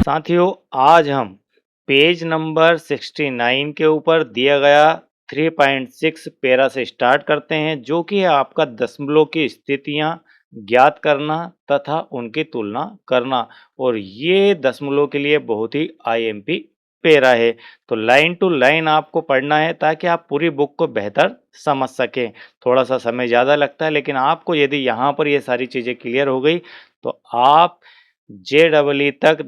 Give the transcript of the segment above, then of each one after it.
साथियों, आज हम पेज नंबर 69 के ऊपर दिया गया 3.6 पैरा से स्टार्ट करते हैं, जो कि है आपका दशमलव की स्थितियां ज्ञात करना तथा उनकी तुलना करना। और ये दशमलव के लिए बहुत ही आईएमपी पैरा है। तो लाइन टू लाइन आपको पढ़ना है ताकि आप पूरी बुक को बेहतर समझ सकें। थोड़ा सा समय ज़्यादा लगता है, लेकिन आपको यदि यहाँ पर ये सारी चीज़ें क्लियर हो गई तो आप JEE तक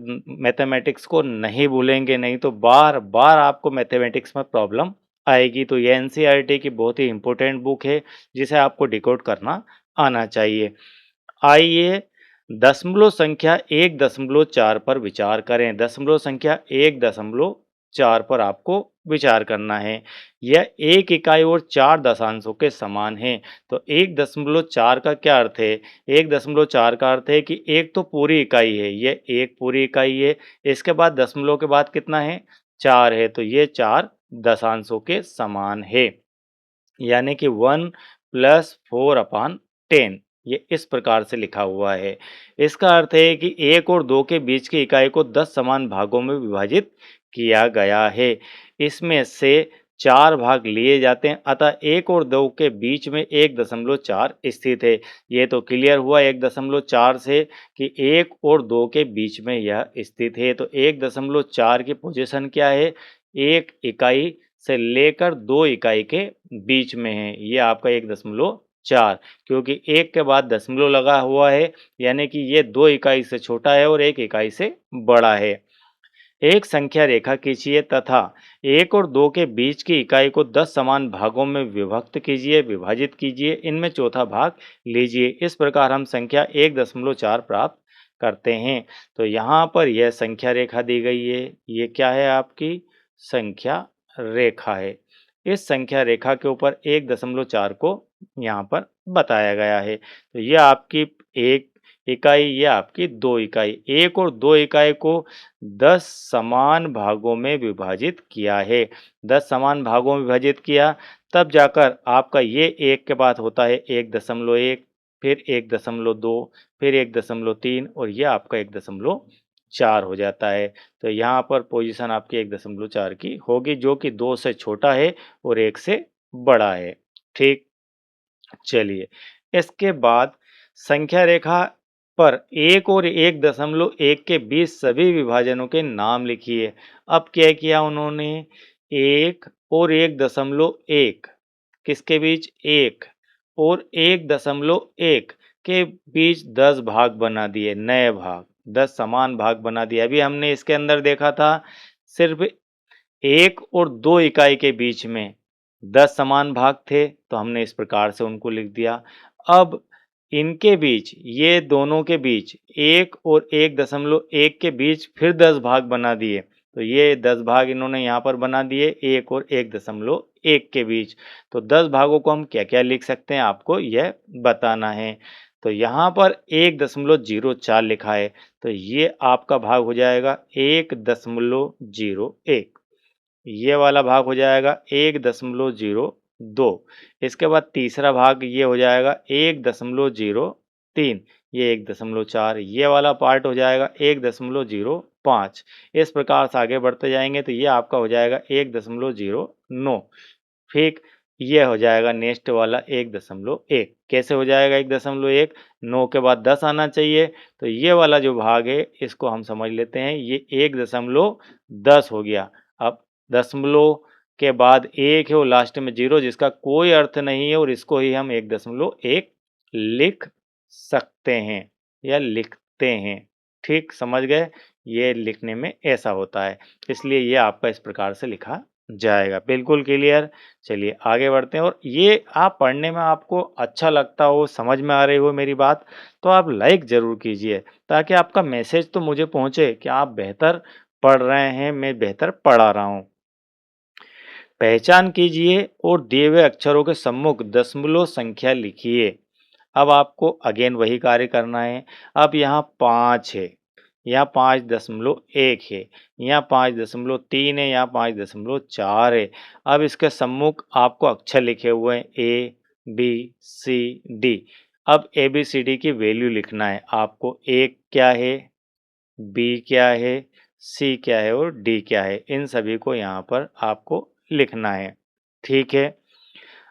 मैथमेटिक्स को नहीं भूलेंगे, नहीं तो बार बार आपको मैथमेटिक्स में प्रॉब्लम आएगी। तो ये एनसीईआरटी की बहुत ही इम्पोर्टेंट बुक है जिसे आपको डिकोड करना आना चाहिए। आइए दशमलव संख्या 1.4 पर विचार करें। दशमलव संख्या 1.4 पर आपको विचार करना है। यह 1 इकाई और 4 दशांशों के समान है। तो 1.4 का क्या अर्थ है? 1.4 का अर्थ है कि एक तो पूरी इकाई है, ये एक पूरी इकाई है। इसके बाद दशमलव के बाद कितना है? 4 है, तो ये 4 दशांशों के समान है। यानी कि 1 + 4/10 ये इस प्रकार से लिखा हुआ है। इसका अर्थ है कि 1 और 2 के बीच की इकाई को 10 समान भागों में विभाजित किया गया है। इसमें से 4 भाग लिए जाते हैं, अतः 1 और 2 के बीच में 1.4 स्थित है। ये तो क्लियर हुआ 1.4 से कि 1 और 2 के बीच में यह स्थित है। तो 1.4 की पोजीशन क्या है? 1 इकाई से लेकर 2 इकाई के बीच में है। ये आपका 1.4, क्योंकि 1 के बाद दशमलव लगा हुआ है, यानी कि ये 2 इकाई से छोटा है और 1 इकाई से बड़ा है। एक संख्या रेखा खींचिए तथा 1 और 2 के बीच की इकाई को 10 समान भागों में विभक्त कीजिए, विभाजित कीजिए, इनमें चौथा भाग लीजिए। इस प्रकार हम संख्या 1.4 प्राप्त करते हैं। तो यहाँ पर यह संख्या रेखा दी गई है। ये क्या है? आपकी संख्या रेखा है। इस संख्या रेखा के ऊपर 1.4 को यहाँ पर बताया गया है। तो ये आपकी 1 इकाई, ये आपकी 2 इकाई। 1 और 2 इकाई को 10 समान भागों में विभाजित किया है। 10 समान भागों में विभाजित किया, तब जाकर आपका ये 1 के बाद होता है 1.1, फिर 1.2, फिर 1.3 और ये आपका 1.4 हो जाता है। तो यहाँ पर पोजीशन आपकी 1.4 की होगी, जो कि 2 से छोटा है और 1 से बड़ा है। ठीक, चलिए इसके बाद संख्या रेखा पर 1 और 1.1 के बीच सभी विभाजनों के नाम लिखिए। अब क्या किया उन्होंने? 1 और 1.1 किसके बीच? 1 और 1.1 के बीच 10 भाग बना दिए, नए भाग, 10 समान भाग बना दिए। अभी हमने इसके अंदर देखा था सिर्फ 1 और 2 इकाई के बीच में 10 समान भाग थे, तो हमने इस प्रकार से उनको लिख दिया। अब इनके बीच, ये दोनों के बीच 1 और 1.1 के बीच फिर 10 भाग बना दिए। तो ये 10 भाग इन्होंने यहाँ पर बना दिए 1 और 1.1 के बीच। तो 10 भागों को हम क्या-क्या लिख सकते हैं, आपको यह बताना है। तो यहाँ पर 1.04 लिखा है, तो ये आपका भाग हो जाएगा 1.01। ये वाला भाग हो जाएगा 1.02। इसके बाद तीसरा भाग ये हो जाएगा 1.03। ये 1.4। ये वाला पार्ट हो जाएगा 1.05। इस प्रकार से आगे बढ़ते जाएंगे तो ये आपका हो जाएगा 1.09। फिर ये हो जाएगा नेक्स्ट वाला 1.1। कैसे हो जाएगा 1.1? 9 के बाद 10 आना चाहिए। तो ये वाला जो भाग है इसको हम समझ लेते हैं, ये 1.10 हो गया। अब दशमलव के बाद 1 है और लास्ट में 0, जिसका कोई अर्थ नहीं है, और इसको ही हम 1.1 लिख सकते हैं या लिखते हैं। ठीक, समझ गए? ये लिखने में ऐसा होता है, इसलिए ये आपका इस प्रकार से लिखा जाएगा। बिल्कुल क्लियर? चलिए आगे बढ़ते हैं। और ये आप पढ़ने में आपको अच्छा लगता हो, समझ में आ रही हो मेरी बात, तो आप लाइक ज़रूर कीजिए, ताकि आपका मैसेज तो मुझे पहुँचे कि आप बेहतर पढ़ रहे हैं, मैं बेहतर पढ़ा रहा हूँ। पहचान कीजिए और दिए हुए अक्षरों के सम्मुख दशमलव संख्या लिखिए। अब आपको अगेन वही कार्य करना है। अब यहाँ 5 है, यहाँ 5.1 है, यहाँ 5.3 है, यहाँ 5.4 है। अब इसके सम्मुख आपको अक्षर लिखे हुए हैं A, B, C, D। अब ABCD की वैल्यू लिखना है आपको। A क्या है, B क्या है, सी क्या है और डी क्या है, इन सभी को यहाँ पर आपको लिखना है। ठीक है,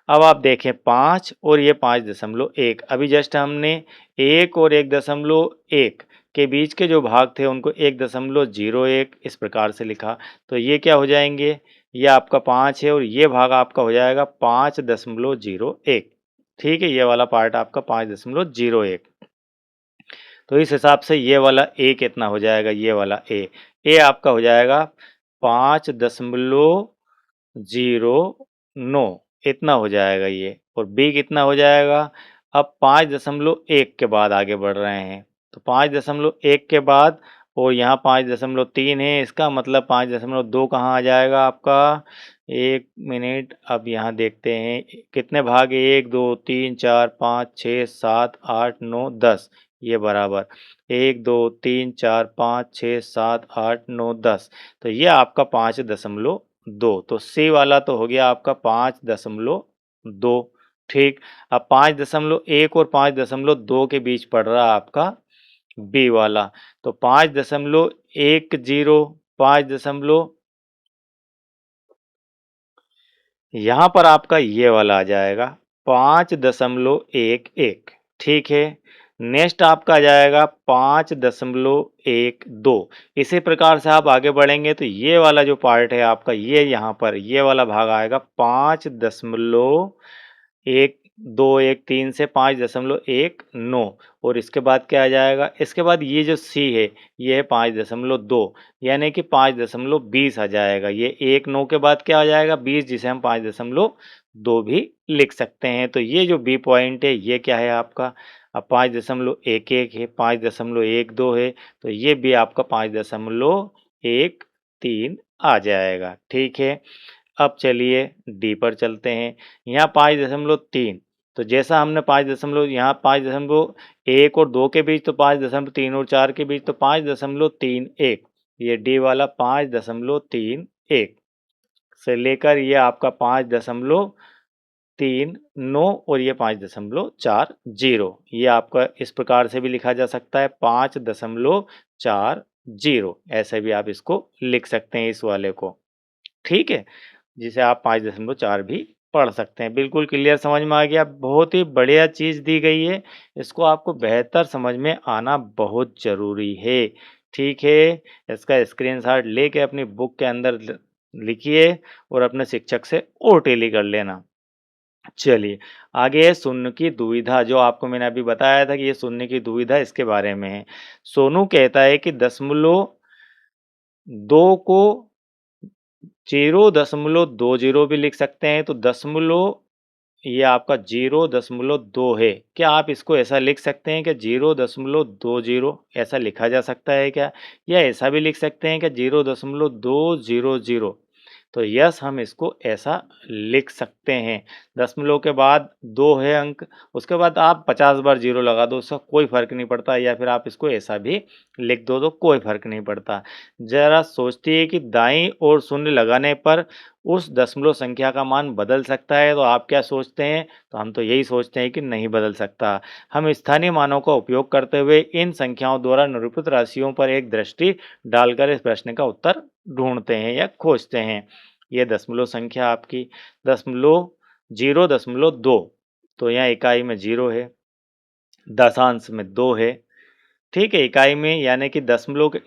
अब आप देखें 5 और ये 5.1, अभी जस्ट हमने 1 और 1.1 के बीच के जो भाग थे उनको 1.01 इस प्रकार से लिखा, तो ये क्या हो जाएंगे, ये आपका 5 है और ये भाग आपका हो जाएगा 5.01। ठीक है, ये वाला पार्ट आपका 5.01। तो इस हिसाब से ये वाला ए कितना हो जाएगा, ये वाला ए आपका हो जाएगा 5.09, इतना हो जाएगा ये। और बी कितना हो जाएगा, अब 5.1 के बाद आगे बढ़ रहे हैं, तो 5.1 के बाद और यहाँ 5.3 है, इसका मतलब 5.2 कहाँ आ जाएगा आपका, 1 मिनट, अब यहाँ देखते हैं कितने भाग है, 1 2 3 4 5 6 7 8 9 10, ये बराबर 1 2 3 4 5 6 7 8 9 10, तो ये आपका 5.2, तो सी वाला तो हो गया आपका 5.2। ठीक, अब 5.1 और 5.2 के बीच पड़ रहा आपका बी वाला, तो 5.10, 5 यहाँ पर आपका ये वाला आ जाएगा 5.11। ठीक है, नेक्स्ट आपका आ जाएगा 5.12। इसी प्रकार से आप आगे बढ़ेंगे तो ये वाला जो पार्ट है आपका, ये यहाँ पर ये वाला भाग आएगा 5.123 से 5.19, और इसके बाद क्या आ जाएगा, इसके बाद ये जो सी है ये है 5.2, यानी कि 5.20 आ जाएगा। ये 1 9 के बाद क्या आ जाएगा 20, जिसे हम 5.2 भी लिख सकते हैं। तो ये जो बी पॉइंट है ये क्या है आपका, अब 5.11 है, 5.12 है, तो ये भी आपका 5.13 आ जाएगा। ठीक है, अब चलिए डी पर चलते हैं। यहाँ 5.3, तो जैसा हमने 5.1 और 2 के बीच, तो 5.3 और 4 के बीच, तो 5.31, ये डी वाला 5.31 से लेकर ये आपका 5.39 और ये 5.40, ये आपका इस प्रकार से भी लिखा जा सकता है 5.40, ऐसे भी आप इसको लिख सकते हैं इस वाले को। ठीक है, जिसे आप 5.4 भी पढ़ सकते हैं। बिल्कुल क्लियर समझ में आ गया, बहुत ही बढ़िया चीज़ दी गई है, इसको आपको बेहतर समझ में आना बहुत ज़रूरी है। ठीक है, इसका स्क्रीनशॉट लेके अपनी बुक के अंदर लिखिए और अपने शिक्षक से और टेली कर लेना। चलिए, आगे है शून्य की दुविधा, जो आपको मैंने अभी बताया था कि ये शून्य की दुविधा इसके बारे में है। सोनू कहता है कि 2 को 0.20 भी लिख सकते हैं, तो दशमलव ये आपका 0.2 है। क्या आप इसको ऐसा लिख सकते हैं कि 0.20 ऐसा लिखा जा सकता है क्या? या ऐसा भी लिख सकते हैं कि 0.200? तो यस, हम इसको ऐसा लिख सकते हैं। दशमलव के बाद 2 है अंक, उसके बाद आप 50 बार 0 लगा दो, उसका कोई फ़र्क नहीं पड़ता, या फिर आप इसको ऐसा भी लिख दो तो कोई फ़र्क नहीं पड़ता। ज़रा सोचती है कि दाईं ओर शून्य लगाने पर उस दशमलव संख्या का मान बदल सकता है, तो आप क्या सोचते हैं? तो हम तो यही सोचते हैं कि नहीं बदल सकता। हम स्थानीय मानों का उपयोग करते हुए इन संख्याओं द्वारा निरूपित राशियों पर एक दृष्टि डालकर इस प्रश्न का उत्तर ढूंढते हैं या खोजते हैं। ये दशमलव संख्या आपकी 0.2, तो यहाँ इकाई में 0 है, दशांश में 2 है। ठीक है, इकाई में यानी कि दशमलव के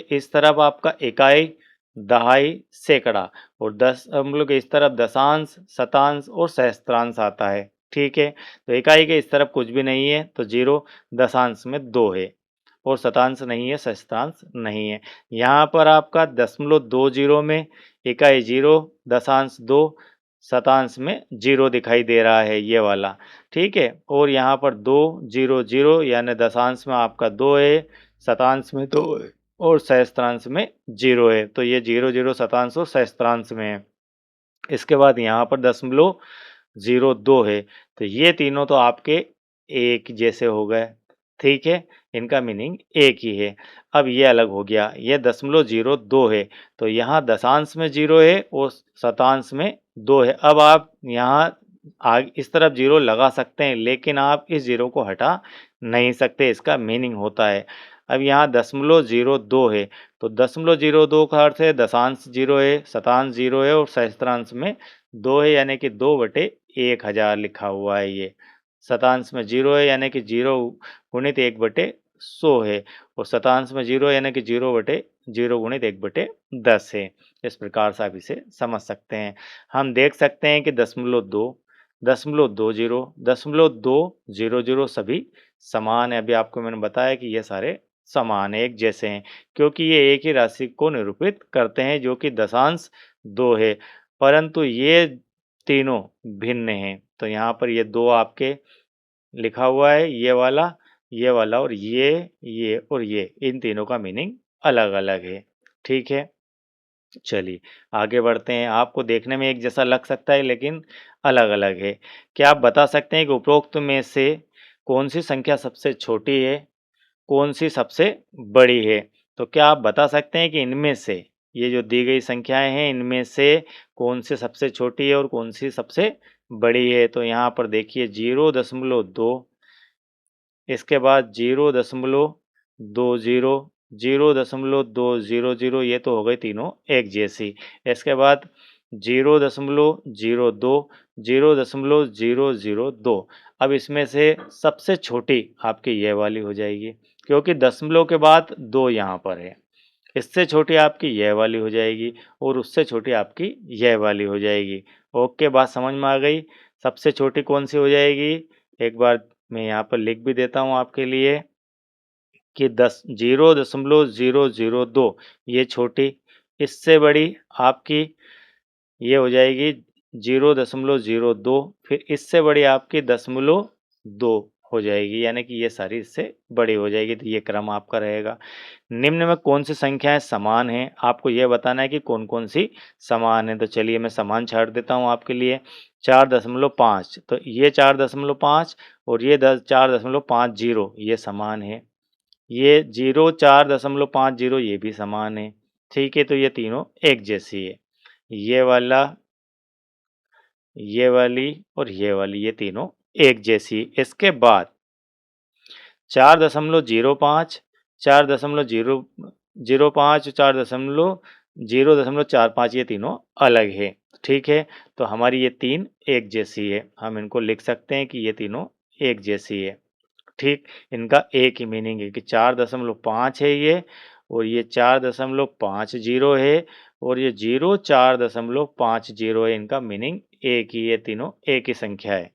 इस तरफ आपका इकाई, दहाई, सैकड़ा, और दशमलव के इस तरफ दशांश, शतांश और सहस्त्रांश आता है। ठीक है, तो इकाई के इस तरफ कुछ भी नहीं है तो 0, दशांश में 2 है, और शतांश नहीं है, सहस्त्रांश नहीं है। यहाँ पर आपका 0.20 में इकाई 0, दशांश 2, शतांश में 0 दिखाई दे रहा है, ये वाला। ठीक है, और यहाँ पर 200 यानी दशांश में आपका 2 है, शतांश में 2 है, और सहस्त्रांश में 0 है, तो ये 0 शतांश और सहस्त्रांश में है। इसके बाद यहाँ पर 0.02 है, तो ये तीनों तो आपके एक जैसे हो गए। ठीक है, इनका मीनिंग एक ही है। अब ये अलग हो गया, ये 0.02 है, तो यहाँ दशांश में 0 है और शतांश में 2 है। अब आप यहाँ इस तरफ 0 लगा सकते हैं, लेकिन आप इस 0 को हटा नहीं सकते, इसका मीनिंग होता है। अब यहाँ 0.02 है, तो 0.02 का अर्थ है दशांश 0 है, शतांश 0 है और सहस्त्रांश में 2 है, यानी कि 2/1000 लिखा हुआ है ये। शतांश में 0 है, यानी कि 0 गुणित 1/100 है, और शतांश में 0 यानी कि 0/0 गुणित 1/10 है। इस प्रकार से आप इसे समझ सकते हैं। हम देख सकते हैं कि 0.2, 0.20, 0.200 सभी समान है। अभी आपको मैंने बताया कि ये सारे समान है, एक जैसे हैं, क्योंकि ये एक ही राशि को निरूपित करते हैं जो कि दशांश 2 है, परंतु ये तीनों भिन्न हैं। तो यहाँ पर ये 2 आपके लिखा हुआ है, ये वाला और ये और ये, इन तीनों का मीनिंग अलग-अलग है। ठीक है? चलिए आगे बढ़ते हैं। आपको देखने में एक जैसा लग सकता है लेकिन अलग-अलग है। क्या आप बता सकते हैं कि उपरोक्त में से कौन-सी संख्या सबसे छोटी है, कौन-सी सबसे बड़ी है? तो क्या आप बता सकते हैं कि इनमें से, ये जो दी गई संख्याएँ हैं, इनमें से कौन-सी सबसे छोटी है और कौन-सी सबसे बड़ी है? तो यहाँ पर देखिए 0.2, इसके बाद 0.20, 0.200, ये तो हो गई तीनों एक जैसी। इसके बाद 0.02, 0.002। अब इसमें से सबसे छोटी आपकी ये वाली हो जाएगी, क्योंकि दशमलव के बाद 2 यहाँ पर है। इससे छोटी आपकी यह वाली हो जाएगी और उससे छोटी आपकी यह वाली हो जाएगी। ओके, बात समझ में आ गई? सबसे छोटी कौन सी हो जाएगी? एक बार मैं यहाँ पर लिख भी देता हूँ आपके लिए कि 0.002 ये छोटी, इससे बड़ी आपकी ये हो जाएगी 0.02, फिर इससे बड़ी आपकी 0.2 हो जाएगी, यानी कि ये सारी इससे बड़ी हो जाएगी। तो ये क्रम आपका रहेगा। निम्न में कौन सी संख्याएं समान हैं? आपको यह बताना है कि कौन-कौन सी समान है। तो चलिए मैं समान छाट देता हूँ आपके लिए। 4.5, तो ये 4.5 और ये 4.50 ये समान है। ये 4.50 ये भी समान है। ठीक है, तो ये तीनों एक जैसी है। ये वाला, ये वाली और ये वाली, ये तीनों एक जैसी। इसके बाद 4.05, 4.005, 4.045 ये तीनों अलग है। ठीक है, तो हमारी ये तीन एक जैसी है। हम इनको लिख सकते हैं कि ये तीनों एक जैसी है। ठीक, इनका एक ही मीनिंग है कि 4.5 है ये, और ये 4.50 है, और ये 4.50 है। इनका मीनिंग एक ही है, तीनों एक ही संख्या है।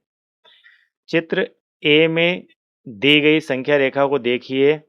चित्र ए में दी गई संख्या रेखा को देखिए।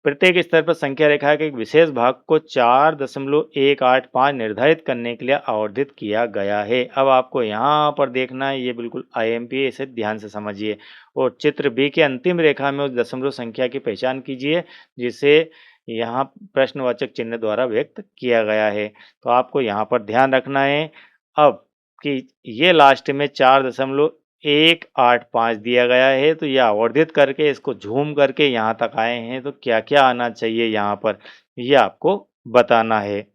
प्रत्येक स्तर पर संख्या रेखा के एक विशेष भाग को 4.185 निर्धारित करने के लिए आवर्धित किया गया है। अब आपको यहाँ पर देखना है, ये बिल्कुल आईएमपी है, इसे ध्यान से समझिए। और चित्र बी के अंतिम रेखा में उस दशमलव संख्या की पहचान कीजिए जिसे यहाँ प्रश्नवाचक चिन्ह द्वारा व्यक्त किया गया है। तो आपको यहाँ पर ध्यान रखना है अब कि ये लास्ट में 4.185 दिया गया है, तो यह आवर्धित करके इसको झूम करके यहाँ तक आए हैं, तो क्या क्या आना चाहिए यहाँ पर, यह आपको बताना है।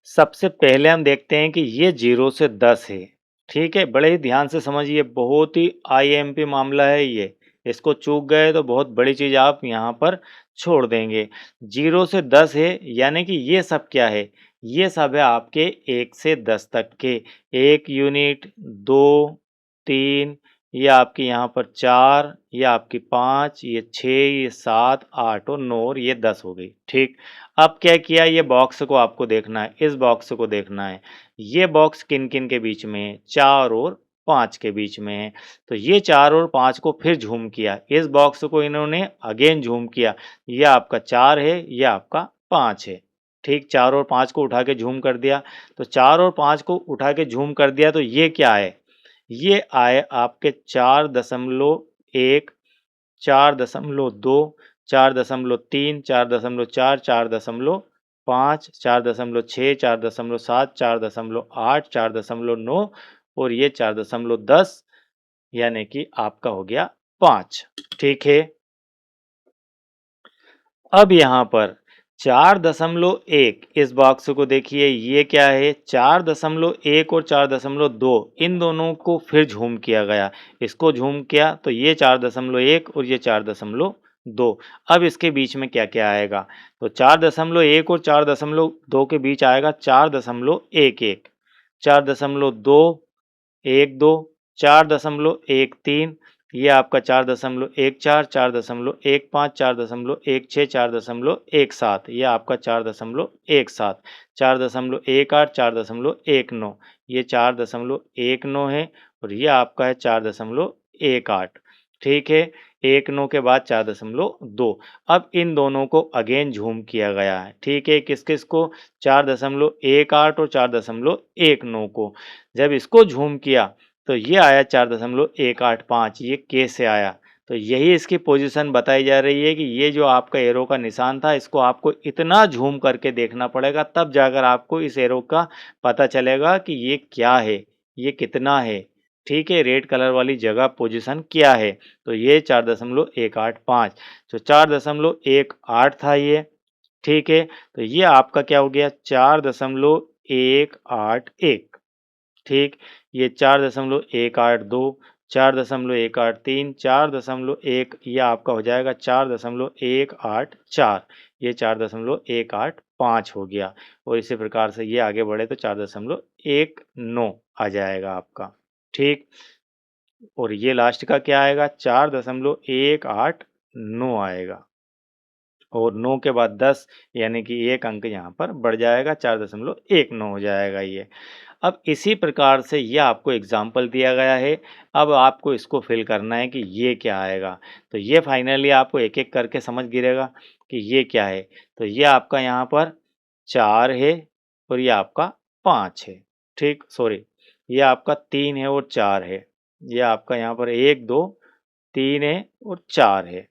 सबसे पहले हम देखते हैं कि ये 0 से 10 है। ठीक है, बड़े ही ध्यान से समझिए, बहुत ही आईएमपी मामला है ये। इसको चूक गए तो बहुत बड़ी चीज आप यहाँ पर छोड़ देंगे। 0 से 10 है, यानी कि ये सब क्या है? ये सब है आपके 1 से 10 तक के। 1 यूनिट, 2, 3, ये आपकी यहाँ पर 4, ये आपकी 5, ये 6, ये 7, 8 और 9 और ये 10 हो गई। ठीक, अब क्या किया? ये बॉक्स को आपको देखना है, इस बॉक्स को देखना है। ये बॉक्स किन-किन के बीच में है? 4 और 5 के बीच में है। तो ये 4 और 5 को फिर झूम किया। इस बॉक्स को इन्होंने अगेन झूम किया। ये आपका 4 है, ये आपका 5 है। ठीक, 4 और 5 को उठा के झूम कर दिया। तो 4 और 5 को उठा के झूम कर दिया, तो ये क्या है? ये आए आपके 4.1, 4.2, 4.3, 4.4, 4.5, 4.6, 4.7, 4.8, 4.9 और ये 4.10, यानी कि आपका हो गया 5। ठीक है, अब यहाँ पर 4.1, इस बॉक्स को देखिए, ये क्या है? 4.1 और 4.2, इन दोनों को फिर झूम किया गया। इसको झूम किया तो ये 4.1 और ये 4.2 2। अब इसके बीच में क्या-क्या आएगा? तो 4.1 और 4.2 के बीच आएगा 4.11, 4.2, 1-2, 4.13, ये आपका 4.14, 4.15, 4.16, 4.17, ये आपका 4.17, 4.18, 4.19, ये 4.19 है और ये आपका है 4.18, ठीक है। 1-9 के बाद 4.2। अब इन दोनों को अगेन झूम किया गया है, ठीक है। किस-किस को? 4.18 और 4.19 को। जब इसको झूम किया तो ये आया 4.185, ये के से आया। तो यही इसकी पोजीशन बताई जा रही है कि ये जो आपका एरो का निशान था, इसको आपको इतना झूम करके देखना पड़ेगा, तब जाकर आपको इस एरो का पता चलेगा कि ये क्या है, ये कितना है, ठीक है। रेड कलर वाली जगह पोजीशन क्या है? तो ये 4.185, तो 4.18 था ये, ठीक है। तो ये आपका क्या हो गया? 4.181, ठीक। ये 4.182, 4.183, 4.1, ये आपका हो जाएगा 4.184, ये 4.185 हो गया। और इसी प्रकार से ये आगे बढ़े तो 4.19 आ जाएगा आपका, ठीक। और ये लास्ट का क्या आएगा? 4.189 आएगा। और 9 के बाद 10, यानी कि 1 अंक यहाँ पर बढ़ जाएगा, 4.19 हो जाएगा ये। अब इसी प्रकार से ये आपको एग्ज़ाम्पल दिया गया है। अब आपको इसको फिल करना है कि ये क्या आएगा। तो ये फाइनली आपको एक-एक करके समझ गिरेगा कि ये क्या है। तो ये आपका यहाँ पर 4 है और ये आपका 5 है, ठीक? सॉरी, ये आपका 3 है और 4 है। ये आपका यहाँ पर 1, 2, 3 है और 4 है,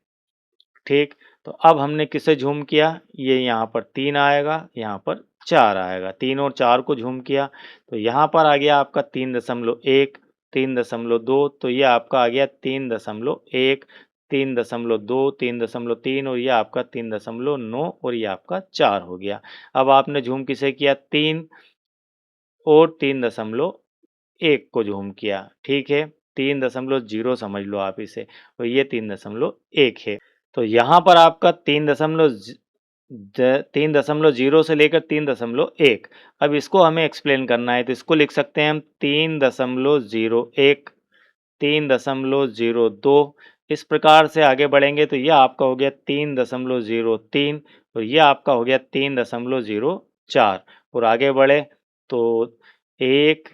ठीक। तो अब हमने किसे झूम किया? ये यहाँ पर 3 आएगा, यहाँ पर 4 आएगा। 3 और 4 को झूम किया, तो यहाँ पर आ गया आपका 3.1, 3.2, तो ये आपका आ गया 3.1, 3.2, 3.3 और ये आपका 3.9 और ये आपका 4 हो गया। अब आपने झूम किसे किया? 3 और 3.1 को झूम किया, ठीक है। 3.0 समझ लो आप इसे, और ये 3.1 है। तो यहाँ पर आपका 3.0 से लेकर 3.1, अब इसको हमें एक्सप्लेन करना है, तो इसको लिख सकते हैं हम 3.01, 3.02। इस प्रकार से आगे बढ़ेंगे तो यह आपका हो गया 3.03 और यह आपका हो गया 3.04। और आगे बढ़े तो 1,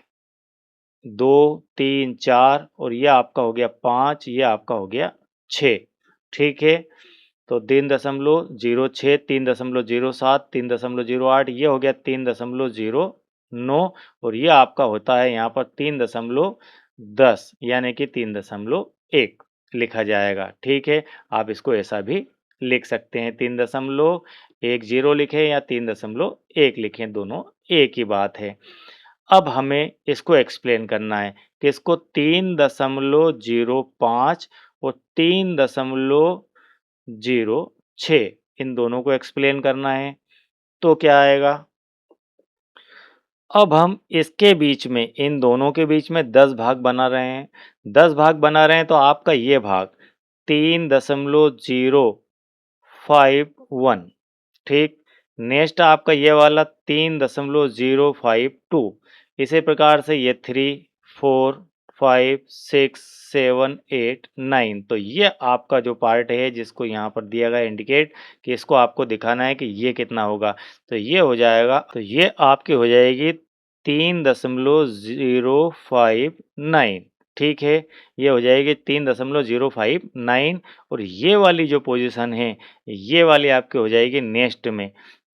2, 3, 4 और यह आपका हो गया 5, यह आपका हो गया 6, ठीक है। तो 3.06, 3.07, 3.08, ये हो गया 3.09 और ये आपका होता है यहाँ पर 3.10, यानी कि 3.1 लिखा जाएगा, ठीक है। आप इसको ऐसा भी लिख सकते हैं, 3.10 लिखें या 3.1 लिखें, दोनों एक ही बात है। अब हमें इसको एक्सप्लेन करना है कि इसको 3.05 और 3.06 इन दोनों को एक्सप्लेन करना है, तो क्या आएगा? अब हम इसके बीच में, इन दोनों के बीच में 10 भाग बना रहे हैं। 10 भाग बना रहे हैं तो आपका ये भाग 3.051, ठीक। नेक्स्ट आपका ये वाला 3.052, इसी प्रकार से ये 3, 4, 5, 6, 7, 8, 9, तो ये आपका जो पार्ट है जिसको यहाँ पर दिया गया इंडिकेट कि इसको आपको दिखाना है कि ये कितना होगा, तो ये हो जाएगा, तो ये आपकी हो जाएगी 3.059, ठीक है। ये हो जाएगी 3.059 और ये वाली जो पोजीशन है, ये वाली आपकी हो जाएगी नेक्स्ट में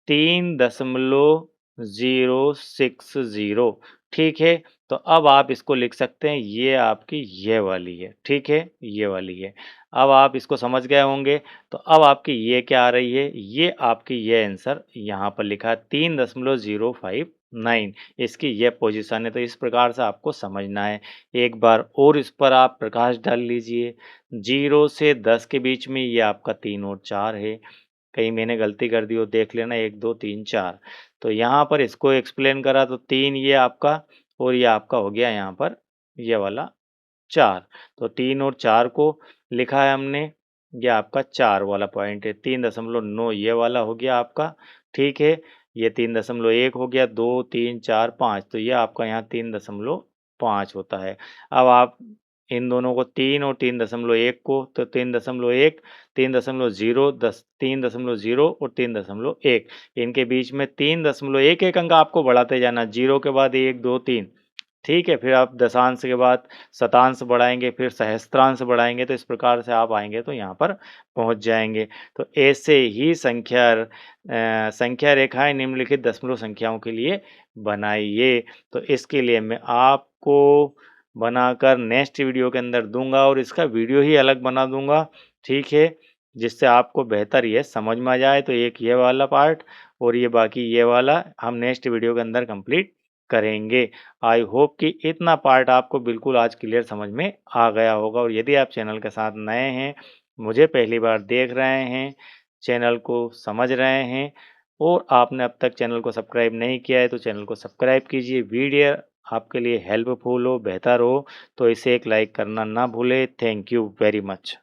3.060, ठीक है। तो अब आप इसको लिख सकते हैं, ये आपकी ये वाली है, ठीक है, ये वाली है। अब आप इसको समझ गए होंगे, तो अब आपकी ये क्या आ रही है? ये आपकी ये आंसर यहाँ पर लिखा है 3.059, इसकी ये पोजीशन है। तो इस प्रकार से आपको समझना है। एक बार और इस पर आप प्रकाश डाल लीजिए। 0 से 10 के बीच में ये आपका 3 और 4 है। कहीं मैंने गलती कर दी हो देख लेना, 1, 2, 3, 4। तो यहाँ पर इसको एक्सप्लेन करा तो 3 ये आपका और ये आपका हो गया यहाँ पर ये वाला 4। तो 3 और 4 को लिखा है हमने, ये आपका 4 वाला पॉइंट है। 3.9 ये वाला हो गया आपका, ठीक है। ये 3.1 हो गया, 2, 3, 4, 5, तो ये आपका यहाँ 3.5 होता है। अब आप इन दोनों को 3 और 3.1 को, तो 3.1, 3.0, 3.0 और 3.1, इनके बीच में 3.11 अंक आपको बढ़ाते जाना, 0 के बाद 1, 2, 3, ठीक है। फिर आप दशांश के बाद शतांश बढ़ाएँगे, फिर सहस्त्रांश बढ़ाएँगे, तो इस प्रकार से आप आएँगे तो यहाँ पर पहुँच जाएँगे। तो ऐसे ही संख्या रेखाएँ निम्नलिखित दशमलव संख्याओं के लिए बनाइए। तो इसके लिए मैं आपको बनाकर नेक्स्ट वीडियो के अंदर दूँगा और इसका वीडियो ही अलग बना दूँगा, ठीक है? जिससे आपको बेहतर ये समझ में आ जाए। तो एक ये वाला पार्ट और ये बाकी ये वाला हम नेक्स्ट वीडियो के अंदर कंप्लीट करेंगे। आई होप कि इतना पार्ट आपको बिल्कुल आज क्लियर समझ में आ गया होगा। और यदि आप चैनल के साथ नए हैं, मुझे पहली बार देख रहे हैं, चैनल को समझ रहे हैं और आपने अब तक चैनल को सब्सक्राइब नहीं किया है, तो चैनल को सब्सक्राइब कीजिए। वीडियो आपके लिए हेल्पफुल हो, बेहतर हो, तो इसे एक लाइक करना ना भूलें। Thank you very much.